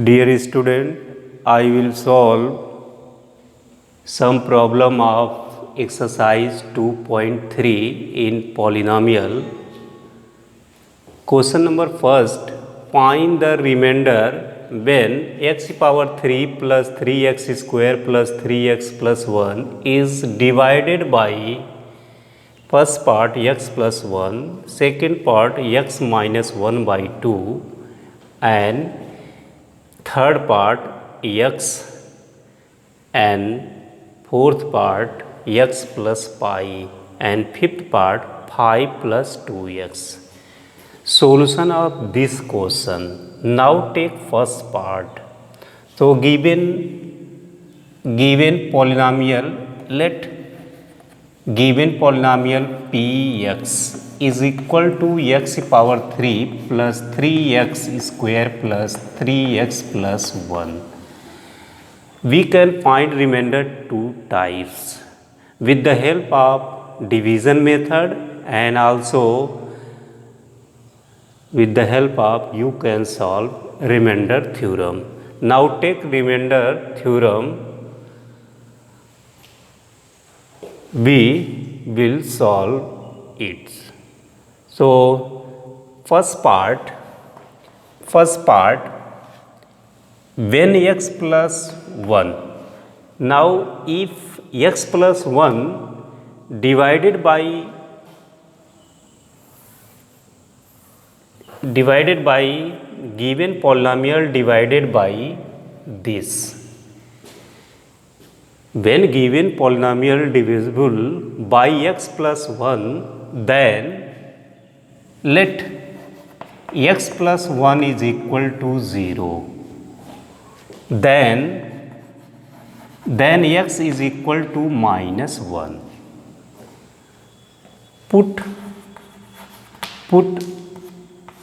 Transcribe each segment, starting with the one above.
Dear student, I will solve some problem of exercise 2.3 in polynomial. Question number first, find the remainder when x power 3 plus 3x square plus 3x plus 1 is divided by first part x plus 1, second part x minus 1 by 2 and third part x and fourth part x plus pi and fifth part 5 plus 2x. Solution of this question. Now take first part. So given polynomial, let given polynomial px is equal to x power 3 plus 3x square plus 3x plus 1. We can find remainder two types with the help of division method and also with the help of you can solve remainder theorem. Now take remainder theorem. We will solve it. So first part when x plus 1. Now if x plus 1 divided by given polynomial divided by this. When given polynomial divisible by x plus 1, then let x plus 1 is equal to 0. Then x is equal to minus 1. Put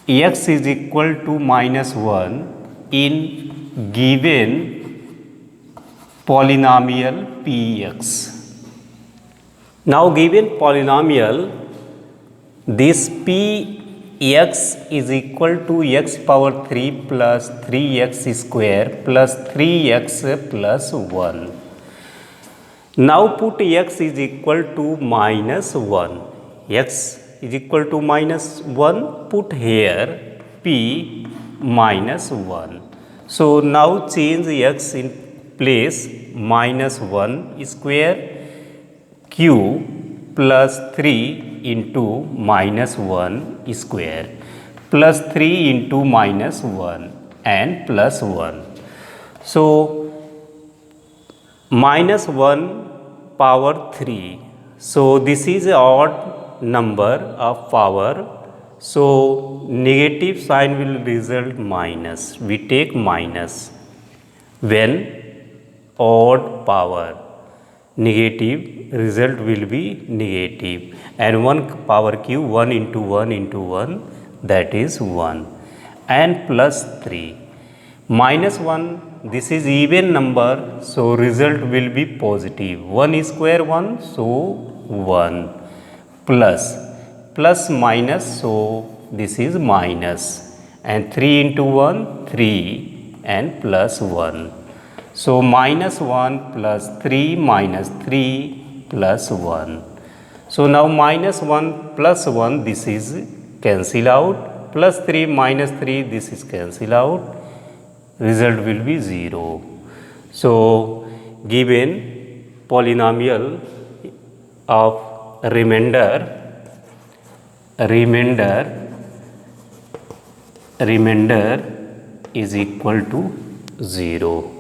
x is equal to minus 1 in given polynomial px. Now given polynomial, this px is equal to x power 3 plus 3x square plus 3x plus 1. Now put x is equal to minus 1. X is equal to minus 1, put here p minus 1. So now change x in place minus 1 square q plus 3 into minus 1 square plus 3 into minus 1 and plus 1. So minus 1 power 3. So this is odd number of power. So negative sign will result minus. We take minus when odd power, negative result will be negative, and 1 power cube 1 into 1 into 1, that is 1, and plus 3 minus 1, this is even number, so result will be positive. 1 square 1, so 1, plus minus, so this is minus, and 3 into 1 3 and plus 1. So minus 1 plus 3 minus 3 plus 1. So now minus 1 plus 1, this is cancel out, plus 3 minus 3, this is cancel out, result will be 0. So given polynomial of remainder is equal to 0.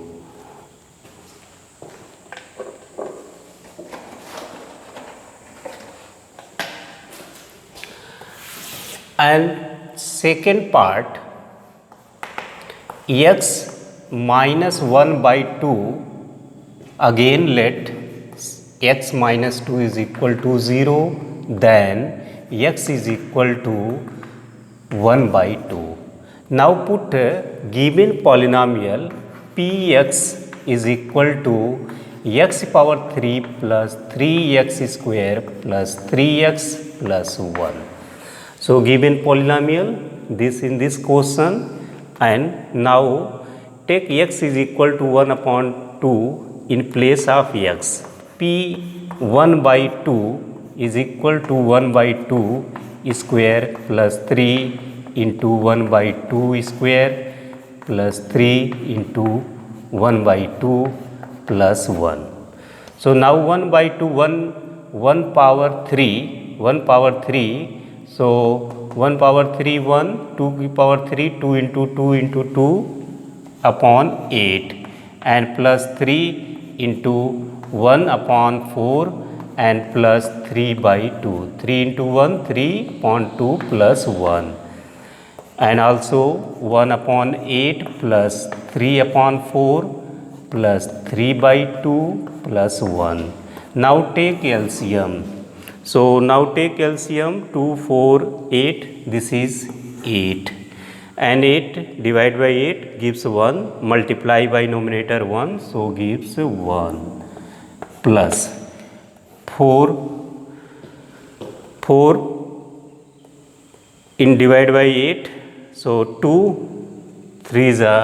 And second part, x minus 1 by 2, again let x minus 2 is equal to 0, then x is equal to 1 by 2. Now put given polynomial px is equal to x power 3 plus 3x square plus 3x plus 1. So given polynomial this in this question, and now take x is equal to 1 upon 2 in place of x. P 1 by 2 is equal to 1 by 2 square plus 3 into 1 by 2 square plus 3 into 1 by 2 plus 1. So now 1 by 2, 1 power 3, 1 power 3. So 1 power 3, 1, 2 power 3, 2 into 2 upon 8 and plus 3 into 1 upon 4 and plus 3 by 2. 3 into 1, 3 upon 2 plus 1. And also 1 upon 8 plus 3 upon 4 plus 3 by 2 plus 1. Now take LCM. So now take LCM. 2, 4, 8. This is 8. And 8 divided by 8 gives 1. Multiply by numerator 1. So gives 1. Plus 4 in divided by 8. So 2 3 is a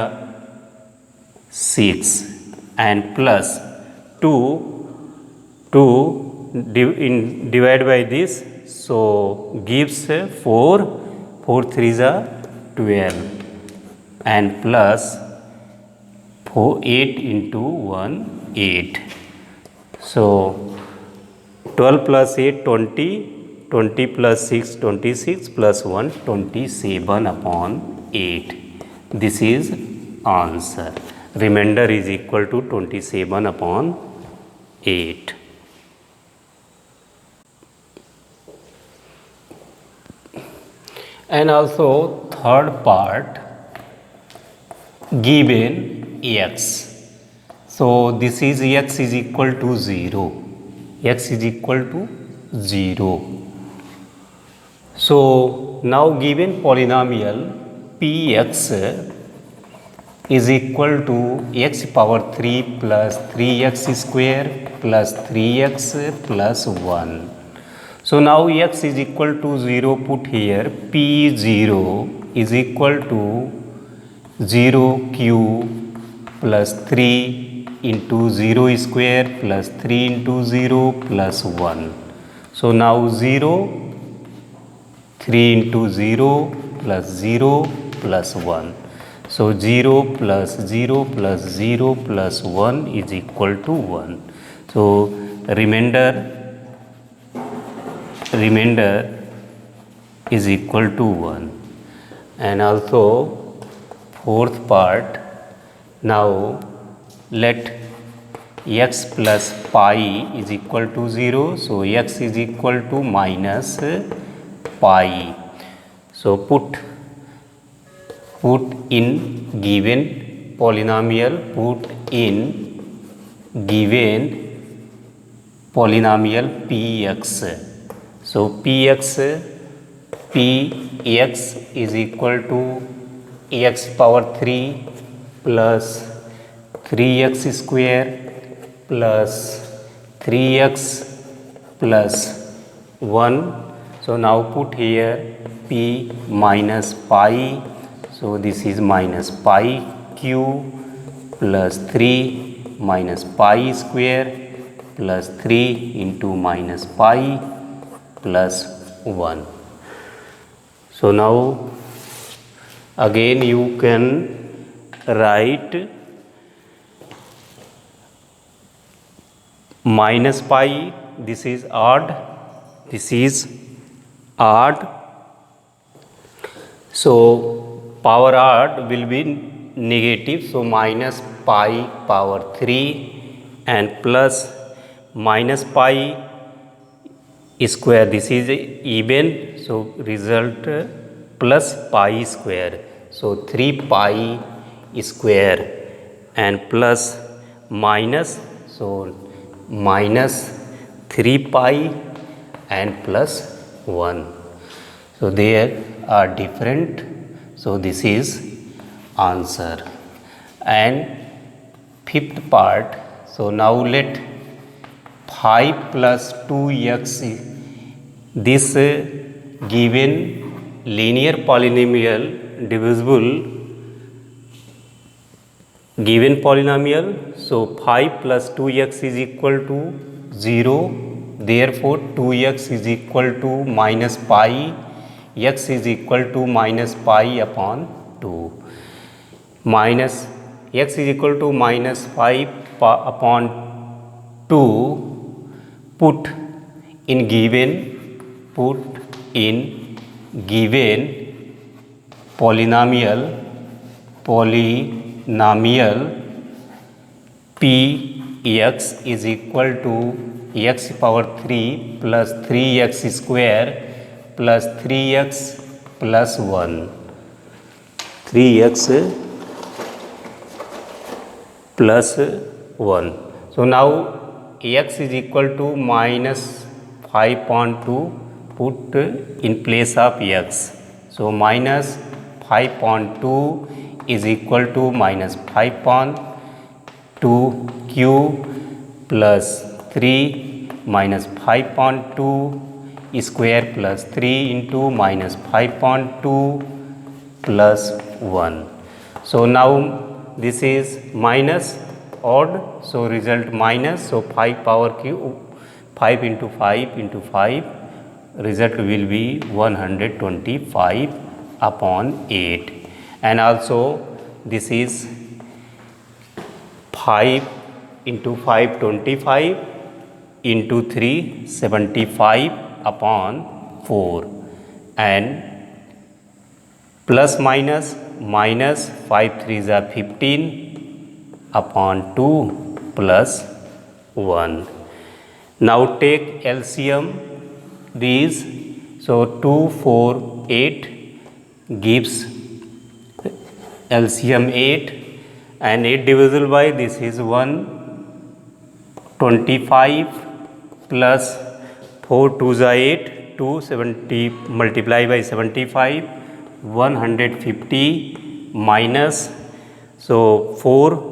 6 and plus 2 in divided by this, so gives 4 3 is a 12 and plus 8 into 1 8. So 12 plus 8 20, 20 plus 6 26 plus 1 27 upon 8. This is answer. Remainder is equal to 27 upon 8. And also third part, given x. So this is x is equal to 0. X is equal to 0. So now given polynomial px is equal to x power 3 plus 3x square plus 3x plus 1. So now x is equal to 0, put here p0 is equal to 0 cube plus 3 into 0 square plus 3 into 0 plus 1. So now 0, 3 into 0 plus 0 plus 1. So 0 plus 0 plus 0 plus 1 is equal to 1. So remainder is equal to 1. And also fourth part, now let x plus pi is equal to 0. So x is equal to minus pi. So put in given polynomial, put in given polynomial px. So px is equal to x power 3 plus 3x square plus 3x plus 1. So now put here p minus pi. So this is minus pi q plus 3 minus pi square plus 3 into minus pi plus 1. So now again you can write minus pi, this is odd, this is odd. So power odd will be negative, so minus pi power 3 and plus minus pi square, this is even, so result plus pi square. So 3 pi square and plus minus, so minus 3 pi and plus 1. So they are different. So this is answer. And fifth part, so now let 5 plus 2x, this given linear polynomial divisible given polynomial. So 5 plus 2x is equal to 0, therefore 2x is equal to minus pi, x is equal to minus pi upon 2, minus x is equal to minus 5 upon 2, put in given polynomial Px is equal to x power 3 plus 3x square plus 3x plus 1, 3x plus 1. So now x is equal to minus 5.2, put in place of x. So minus 5.2 is equal to minus 5.2 q plus 3 minus 5.2 square plus 3 into minus 5.2 plus 1. So now this is minus odd, so result minus, so 5 power cube, 5 into 5 into 5, result will be 125 upon 8. And also this is 5 into 5 25 into 3 75 upon 4, and plus minus 5 3s are 15 upon 2 plus 1. Now take LCM these. So 2 4 8 gives LCM 8, and 8 divisible by this is 125 plus 4 2s are 8, 270 multiply by 75, 150 minus, so 4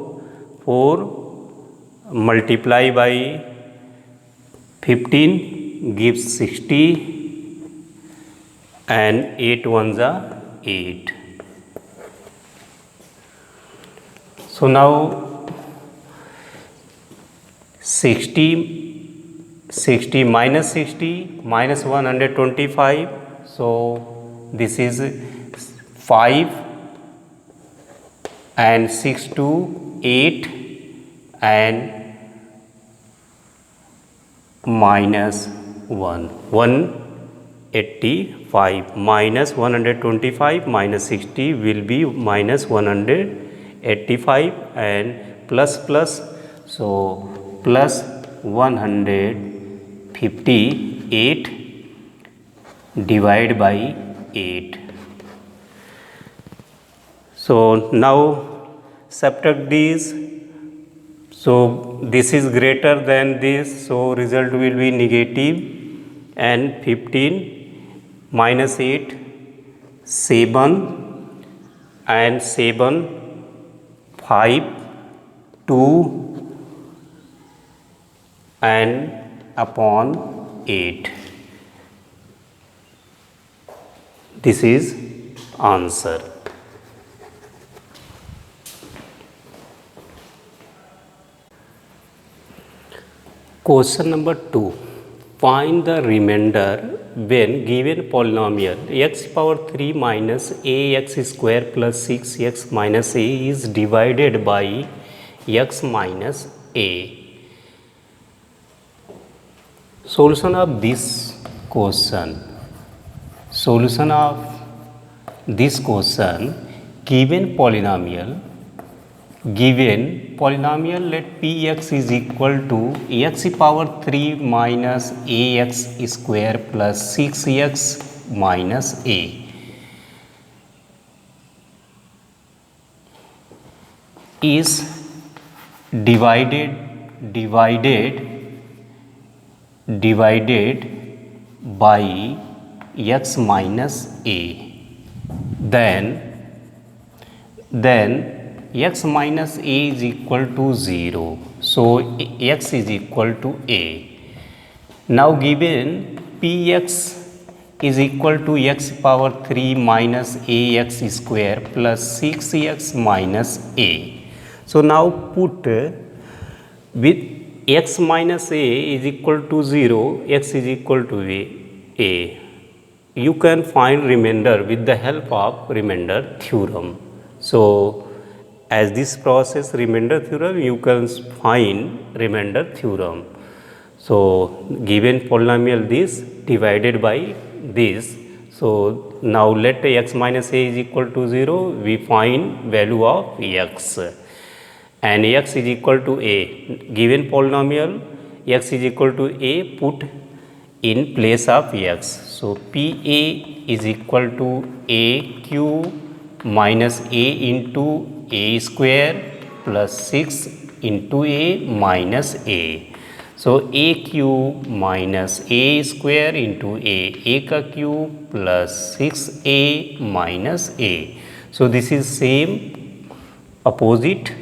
multiply by 15 gives 60, and 8 ones are 8. So now 60 minus 60 minus 125, so this is 5 and 6 to 8 and minus 185 minus 125 minus 60 will be minus 185 and plus plus, so plus 158 divided by 8. So now subtract these. So this is greater than this, so result will be negative, and 15 minus 8 7 and 7 5 2 and upon 8. This is answer. Question number 2. Find the remainder when given polynomial x power 3 minus ax square plus 6x minus a is divided by x minus a. Solution of this question. Given polynomial, let px is equal to x power 3 minus ax square plus 6x minus a is divided by x minus a, then x minus a is equal to 0, so x is equal to a. Now given px is equal to x power 3 minus ax square plus 6x minus a, So now put with x minus a is equal to 0, x is equal to a. You can find remainder with the help of remainder theorem. So as this process remainder theorem, you can find remainder theorem. So given polynomial this divided by this. So now let x minus a is equal to 0, we find value of x, and x is equal to a. Given polynomial x is equal to a, put in place of x. So PA is equal to AQ minus a into a square plus 6 into a minus a. So AQ minus a square into a का cube plus 6a minus a. So this is same opposite,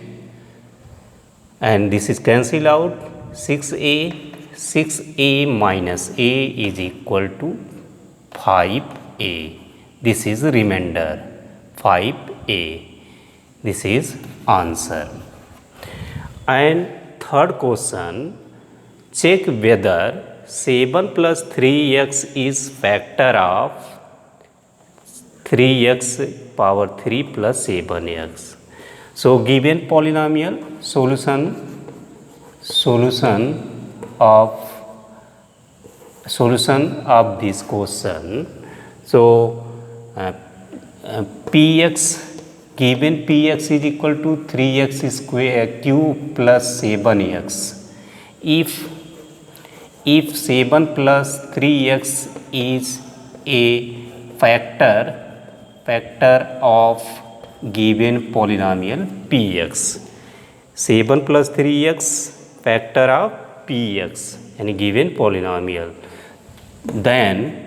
and this is cancel out. 6a minus a is equal to 5a. This is remainder 5a. This is answer. And third question, check whether 7 plus 3x is factor of 3x power 3 plus 7x. So given polynomial solution of this question. So px, given px is equal to 3x square cube plus 7x. If 7 plus 3x is a factor of given polynomial px, 7 plus 3x factor of px and given polynomial, then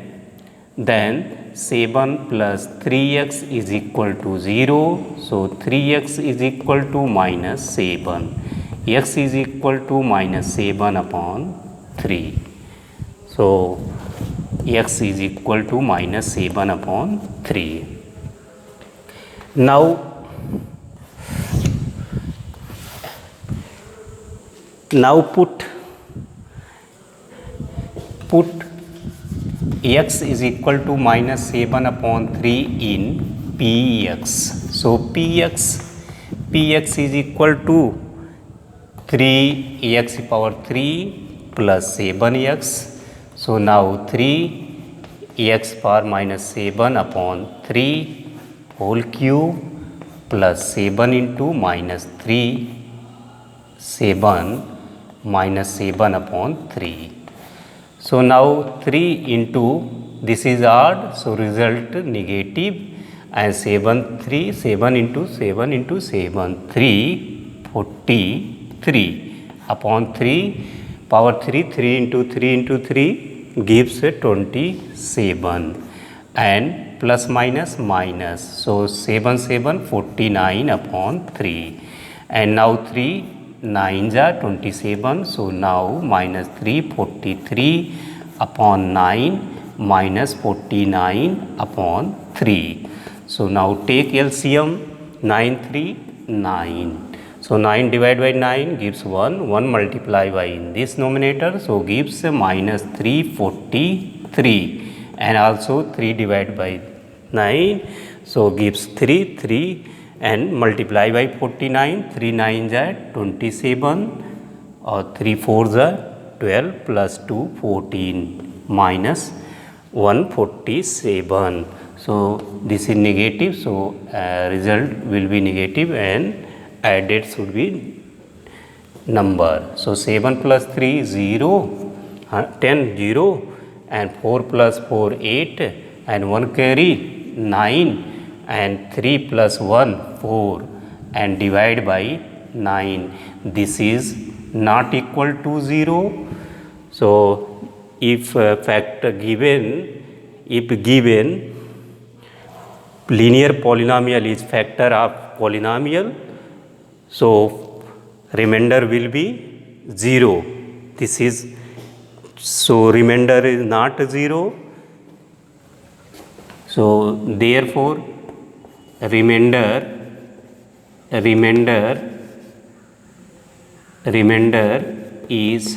7 plus 3x is equal to 0. So 3x is equal to minus 7. X is equal to minus 7 upon 3. So x is equal to minus 7 upon 3. Now put x is equal to minus 7 upon 3 in px. So px is equal to 3x power 3 plus 7x. So now 3x power minus 7 upon 3 whole cube plus 7 into minus 3, 7 minus 7 upon 3. So now 3 into, this is odd, so result negative, and 7 into 7 into 7, 43 upon 3 power 3, 3 into 3 into 3 gives 27, and plus minus minus, so 7 49 upon 3, and now 3 9s are 27, so now minus 43 upon 9 minus 49 upon 3. So now take LCM, 9. So 9 divided by 9 gives 1 multiplied by in this numerator, so gives minus 343, and also 3 divided by 9, so gives 3 and multiply by 49, 3 9s are 27, or 3 4s are 12 plus 2 14 minus 147. So this is negative, so result will be negative and added should be number. So 7 plus 3 0, 10 0, and 4 plus 4 8, and 1 carry 9, and 3 plus 1 4, and divide by 9. This is not equal to 0. So if given linear polynomial is factor of polynomial, so remainder will be 0. This is, so remainder is not 0. So therefore remainder remainder is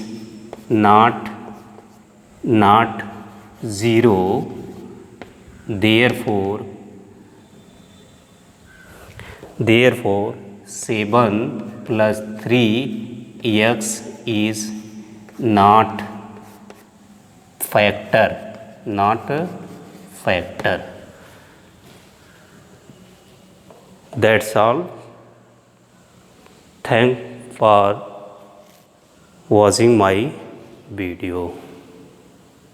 not 0, therefore 7 plus 3x is not factor. That's all. Thanks for watching my video.